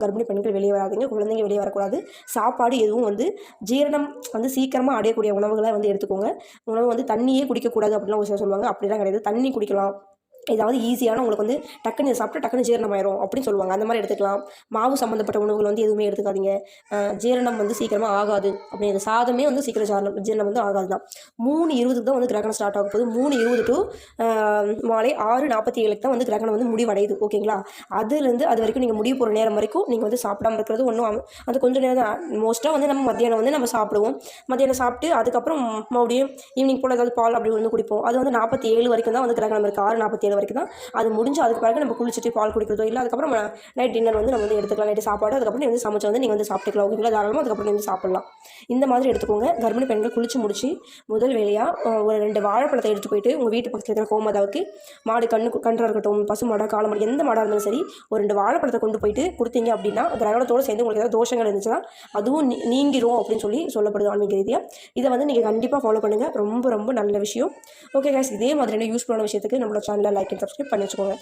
கர்ப்பிணி பெண்கள் வெளியே வராதீங்க, குழந்தைங்க வெளியே வரக்கூடாது. சாப்பாடு எதுவும் வந்து ஜீரணம் வந்து சீக்கிரமாக அடையக்கூடிய உணவுகளை வந்து எடுத்துக்கோங்க. உணவு வந்து தண்ணியே குடிக்கக்கூடாது அப்படிலாம் ஒரு சிலர் சொல்லுவாங்க. அப்படிலாம் கிடையாது. தண்ணி குடிக்கலாம். ஏதாவது ஈஸியான உங்களுக்கு வந்து டக்குன்னு இதை சாப்பிட்டா டக்குன்னு ஜீரணமாயிரும் அப்படின்னு சொல்லுவாங்க. அந்த மாதிரி எடுத்துக்கலாம். மாவு சம்மந்தப்பட்ட உணவுகள் வந்து எதுவுமே எடுத்துக்காதீங்க. ஜீரணம் வந்து சீக்கிரமாக ஆகாது அப்படிங்கிற சாதமே வந்து சீக்கிரம் ஜீரணம் வந்து ஆகாது தான். 3:20க்கு தான் வந்து கிரகணம் ஸ்டார்ட் ஆக போகுது. 3:20 டு மாலை 6:47க்கு தான் வந்து கிரகணம் வந்து முடிவடையுது. ஓகேங்களா? அதுலேருந்து அது வரைக்கும் நீங்கள் முடிவு போகிற நேரம் வரைக்கும் நீங்கள் வந்து சாப்பிடாம இருக்கிறது ஒன்றும் அது கொஞ்சம் நேரம் தான். மோஸ்ட்டாக வந்து நம்ம மத்தியானம் வந்து நம்ம சாப்பிடுவோம். மத்தியானம் சாப்பிட்டு அதுக்கப்புறம் மறுபடியும் ஈவினிங் போல் ஏதாவது பால் அப்படி வந்து குடிப்போம். அது வந்து 47 வரைக்கும் தான் வந்து கிரகணம் இருக்குது. 6:47 வரைக்கும் தான் அது முடிஞ்சு. அதுக்கு பிறகு நம்ம குளிச்சுட்டு பால் குடிக்கிறதோ இல்லை அதுக்கப்புறம் நைட் டின்னர் வந்து நம்ம வந்து எடுத்துக்கலாம். நைட்டு சாப்பாடு அதுக்கப்புறம் நீங்கள் வந்து சமைச்சு வந்து நீங்கள் வந்து சாப்பிட்டுக்கலாம். ஓகேங்களா? தாராளமாக அதுக்கப்புறம் வந்து சாப்பிட்லாம். இந்த மாதிரி எடுத்துக்கோங்க. கர்ப்பிணி பெண்கள் குளிச்சு முடிச்சு முதல் வேலையாக ஒரு 2 வாழைப்பழத்தை எடுத்து போயிட்டு உங்கள் வீட்டு பக்கத்தில் இருக்கிற கோமாதாவுக்கு மாடு கன்றாக இருக்கட்டும், பசு மாடா காளை மாடு எந்த மாடாக இருந்தாலும் சரி, ஒரு 2 வாழைப்பழத்தை கொண்டு போயிட்டு கொடுத்தீங்க அப்படின்னா கிரகணத்தோடு சேர்ந்து உங்களுக்கு ஏதாவது தோஷங்கள் இருந்துச்சுன்னா அதுவும் நீங்கிரும் அப்படின்னு சொல்லி சொல்லப்படுது ஆன்மீக ரீதியாக. இதை வந்து நீங்கள் கண்டிப்பாக ஃபாலோ பண்ணுங்கள். ரொம்ப ரொம்ப நல்ல விஷயம். ஓகே கைஸ், இதே மாதிரியான யூஸ்ஃபுல்லான விஷயத்துக்கு நம்மளோட சேனலை லைக் அண்ட் சப்ஸ்கிரைப் பண்ணி வச்சுக்கோங்க.